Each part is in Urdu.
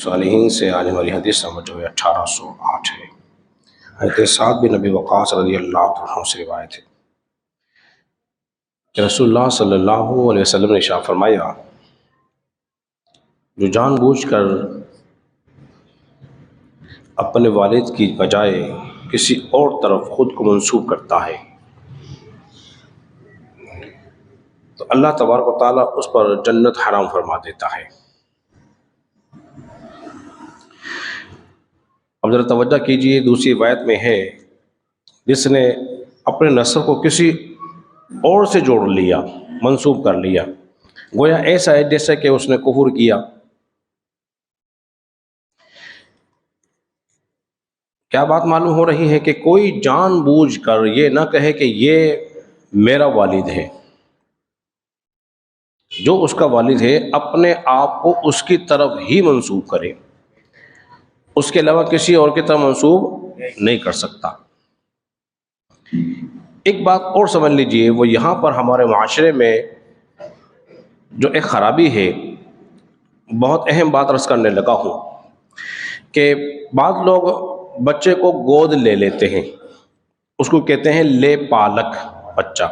صالحین سے آج ہماری حدیث نمبر جو ہے 1808 ہے۔ حضرت سعد بن ابی وقاص رضی اللہ عنہ سے روایت ہے کہ رسول اللہ صلی اللہ علیہ وسلم نے ارشاد فرمایا، جو جان بوجھ کر اپنے والد کی بجائے کسی اور طرف خود کو منسوب کرتا ہے تو اللہ تبارک و تعالیٰ اس پر جنت حرام فرما دیتا ہے۔ اب ذرا توجہ کیجئے، دوسری روایت میں ہے جس نے اپنے نسب کو کسی اور سے جوڑ لیا، منسوب کر لیا، گویا ایسا ہے جیسے کہ اس نے کفر کیا۔ کیا بات معلوم ہو رہی ہے کہ کوئی جان بوجھ کر یہ نہ کہے کہ یہ میرا والد ہے، جو اس کا والد ہے اپنے آپ کو اس کی طرف ہی منسوب کرے، اس کے علاوہ کسی اور کی طرف منسوب نہیں کر سکتا۔ ایک بات اور سمجھ لیجئے، وہ یہاں پر ہمارے معاشرے میں جو ایک خرابی ہے، بہت اہم بات عرض کرنے لگا ہوں کہ بعض لوگ بچے کو گود لے لیتے ہیں، اس کو کہتے ہیں لے پالک بچہ۔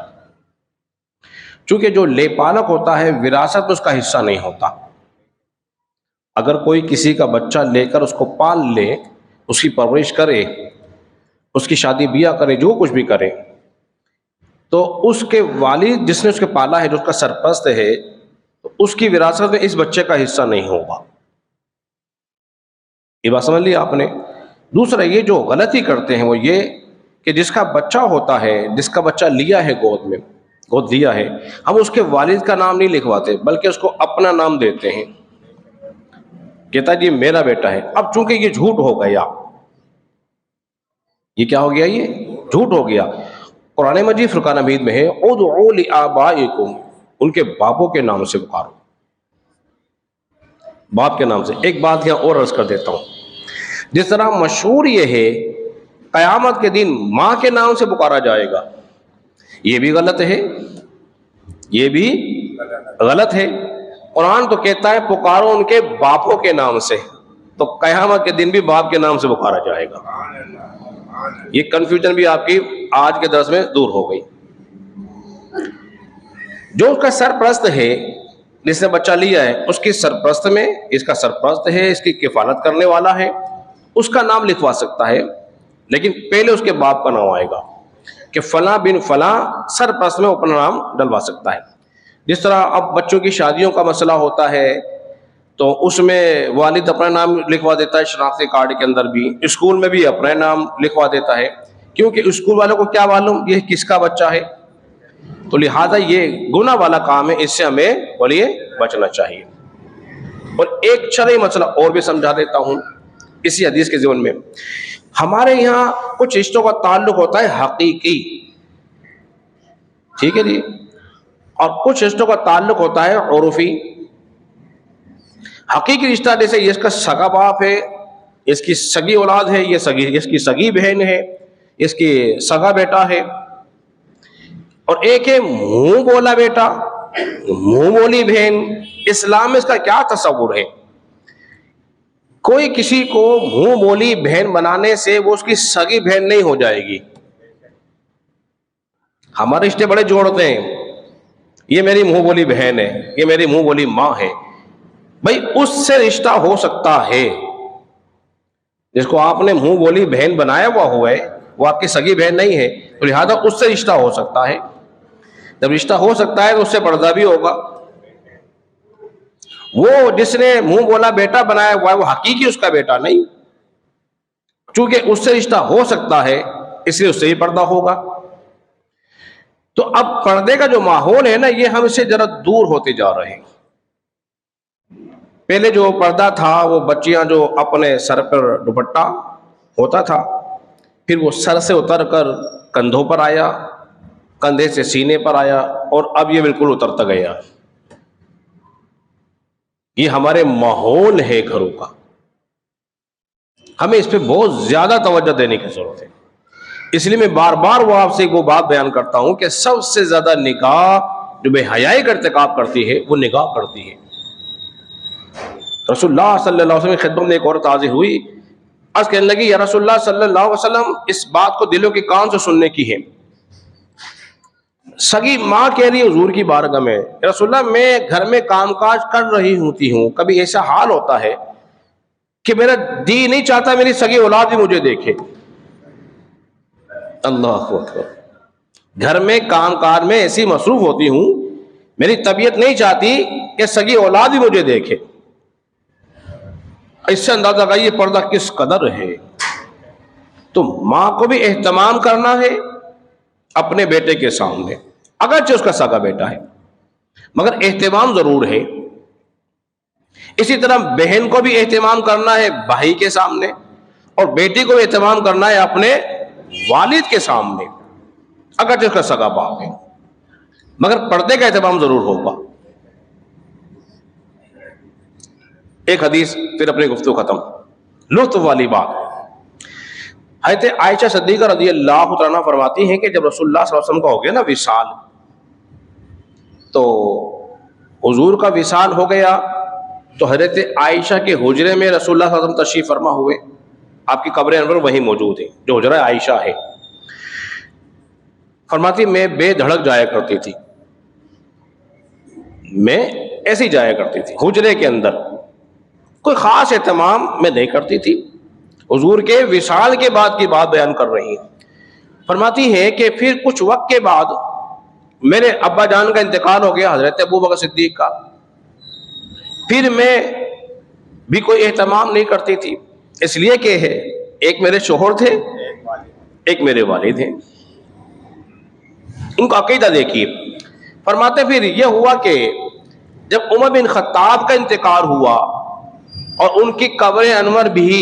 چونکہ جو لے پالک ہوتا ہے وراثت میں اس کا حصہ نہیں ہوتا۔ اگر کوئی کسی کا بچہ لے کر اس کو پال لے، اس کی پرورش کرے، اس کی شادی بیاہ کرے، جو کچھ بھی کرے، تو اس کے والد جس نے اس کے پالا ہے، جو اس کا سرپرست ہے، اس کی وراثت میں اس بچے کا حصہ نہیں ہوگا۔ یہ بات سمجھ لی آپ نے؟ دوسرا یہ جو غلطی کرتے ہیں وہ یہ کہ جس کا بچہ ہوتا ہے، جس کا بچہ لیا ہے گود لیا ہے، ہم اس کے والد کا نام نہیں لکھواتے بلکہ اس کو اپنا نام دیتے ہیں، کہتا جی میرا بیٹا ہے۔ اب چونکہ یہ جھوٹ ہو گیا، یہ کیا ہو گیا؟ یہ جھوٹ ہو گیا۔ قرآن مجید فرقان حمید میں ہے ادعوا لآبائکم، ان کے باپوں کے نام سے پکارو، باپ کے نام سے۔ ایک بات یہاں اور عرض کر دیتا ہوں، جس طرح مشہور یہ ہے قیامت کے دن ماں کے نام سے پکارا جائے گا، یہ بھی غلط ہے، یہ بھی غلط ہے۔ قرآن تو کہتا ہے پکارو ان کے باپوں کے نام سے، تو قیامت کے دن بھی باپ کے نام سے پکارا جائے گا۔ یہ کنفیوژن بھی آپ کی آج کے درس میں دور ہو گئی۔ جو اس کا سرپرست ہے، جس نے بچہ لیا ہے، اس کی سرپرست میں اس کا سرپرست ہے، اس کی کفالت کرنے والا ہے، اس کا نام لکھوا سکتا ہے، لیکن پہلے اس کے باپ کا نام آئے گا کہ فلاں بن فلاں، سرپرست میں اپنا نام ڈلوا سکتا ہے۔ جس طرح اب بچوں کی شادیوں کا مسئلہ ہوتا ہے تو اس میں والد اپنا نام لکھوا دیتا ہے شناختی کارڈ کے اندر بھی، اسکول میں بھی اپنا نام لکھوا دیتا ہے، کیونکہ اسکول والوں کو کیا معلوم یہ کس کا بچہ ہے، تو لہذا یہ گناہ والا کام ہے، اس سے ہمیں بولیے بچنا چاہیے۔ اور ایک شرعی مسئلہ اور بھی سمجھا دیتا ہوں اسی حدیث کے ضمن میں۔ ہمارے یہاں کچھ رشتوں کا تعلق ہوتا ہے حقیقی، ٹھیک ہے جی، اور کچھ رشتوں کا تعلق ہوتا ہے عرفی۔ حقیقی رشتہ جیسے یہ اس کا سگا باپ ہے، اس کی سگی اولاد ہے، یہ اس کی سگی بہن ہے، اس کی سگا بیٹا ہے، اور ایک ہے منہ بولا بیٹا، منہ بولی بہن۔ اسلام میں اس کا کیا تصور ہے؟ کوئی کسی کو منہ بولی بہن بنانے سے وہ اس کی سگی بہن نہیں ہو جائے گی۔ ہمارے رشتے بڑے جوڑتے ہیں، یہ میری منہ بولی بہن ہے، یہ میری منہ بولی ماں ہے۔ بھائی اس سے رشتہ ہو سکتا ہے، جس کو آپ نے منہ بولی بہن بنایا ہوا ہے وہ آپ کی سگی بہن نہیں ہے، تو لہذا اس سے رشتہ ہو سکتا ہے۔ جب رشتہ ہو سکتا ہے تو اس سے پردہ بھی ہوگا۔ وہ جس نے منہ بولا بیٹا بنایا ہوا ہے وہ حقیقی اس کا بیٹا نہیں، چونکہ اس سے رشتہ ہو سکتا ہے اس لیے اس سے ہی پردہ ہوگا۔ تو اب پردے کا جو ماحول ہے نا، یہ ہم سے ذرا دور ہوتے جا رہے ہیں۔ پہلے جو پردہ تھا وہ بچیاں جو اپنے سر پر دوپٹہ ہوتا تھا، پھر وہ سر سے اتر کر کندھوں پر آیا، کندھے سے سینے پر آیا، اور اب یہ بالکل اترتا گیا۔ یہ ہمارے ماحول ہے گھروں کا، ہمیں اس پہ بہت زیادہ توجہ دینے کی ضرورت ہے۔ اس لیے میں بار بار وہ آپ سے وہ بات بیان کرتا ہوں کہ سب سے زیادہ نکاح جو بے حیائی کا ارتکاب کرتی ہے وہ نکاح کرتی ہے۔ رسول اللہ صلی اللہ علیہ وسلم کی خدمت میں ایک عورت حاضر ہوئی، عرض کہنے لگی یا رسول اللہ صلی اللہ علیہ وسلم اس بات کو دلوں کے کان سے سننے کی ہے۔ سگی ماں کہہ رہی حضور کی بارگاہ میں، رسول اللہ میں گھر میں کام کاج کر رہی ہوتی ہوں، کبھی ایسا حال ہوتا ہے کہ میرا جی نہیں چاہتا میری سگی اولاد بھی مجھے دیکھے۔ اللہ اکبر، گھر میں کام کار میں ایسی مصروف ہوتی ہوں، میری طبیعت نہیں چاہتی کہ سگی اولاد بھی مجھے دیکھے۔ اس سے اندازہ لگائیے پردہ کس قدر ہے۔ تو ماں کو بھی اہتمام کرنا ہے اپنے بیٹے کے سامنے، اگرچہ اس کا سگا بیٹا ہے مگر اہتمام ضرور ہے۔ اسی طرح بہن کو بھی اہتمام کرنا ہے بھائی کے سامنے، اور بیٹی کو بھی اہتمام کرنا ہے اپنے والد کے سامنے، اگرچہ اس کا سگا باپ ہے مگر پردے کا اہتمام ضرور ہوگا۔ ایک حدیث پھر اپنی گفتگو ختم، لطف والی بات۔ حضرت عائشہ صدیقہ رضی اللہ عنہا فرماتی ہیں کہ جب رسول اللہ صلی اللہ علیہ وسلم کا ہو گیا نا وصال، تو حضور کا وصال ہو گیا تو حضرت عائشہ کے حجرے میں رسول اللہ صلی اللہ علیہ وسلم تشریف فرما ہوئے، آپ کی قبر انور وہیں موجود ہے جو حجرہ عائشہ ہے۔ فرماتی میں بے دھڑک جایا کرتی تھی، میں ایسی جایا کرتی تھی حجرے کے اندر، کوئی خاص اہتمام میں نہیں کرتی تھی۔ حضور کے وصال کے بعد کی بات بیان کر رہی ہیں۔ فرماتی ہے کہ پھر کچھ وقت کے بعد میرے ابا جان کا انتقال ہو گیا، حضرت ابو بکر صدیق کا، پھر میں بھی کوئی اہتمام نہیں کرتی تھی، اس لیے کہ ایک میرے شوہر تھے، ایک میرے والد ہیں، ان کا عقیدہ دیکھیے۔ فرماتے پھر یہ ہوا کہ جب عمر بن خطاب کا انتقال ہوا اور ان کی قبر انور بھی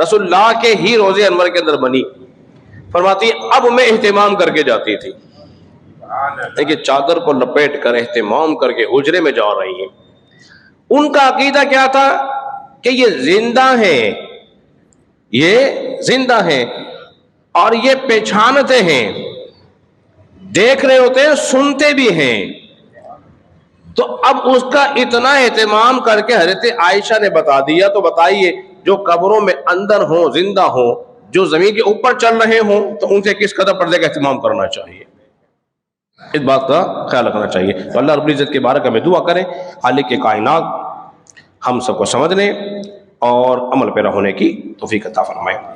رسول اللہ کے ہی روضے انور کے اندر بنی، فرماتی اب میں اہتمام کر کے جاتی تھی، کہ چادر کو لپیٹ کر اہتمام کر کے حجرے میں جا رہی ہیں۔ ان کا عقیدہ کیا تھا کہ یہ زندہ ہیں، یہ زندہ ہیں اور یہ پہچانتے ہیں، دیکھ رہے ہوتے ہیں، سنتے بھی ہیں۔ تو اب اس کا اتنا اہتمام کر کے حضرت عائشہ نے بتا دیا، تو بتائیے جو قبروں میں اندر ہوں، زندہ ہوں، جو زمین کے اوپر چل رہے ہوں، تو ان سے کس قدر پردے کا اہتمام کرنا چاہیے، اس بات کا خیال رکھنا چاہیے۔ تو اللہ رب العزت کے بارے میں دعا کریں خالق کائنات ہم سب کو سمجھنے اور عمل پیرا ہونے کی توفیق عطا فرمائے۔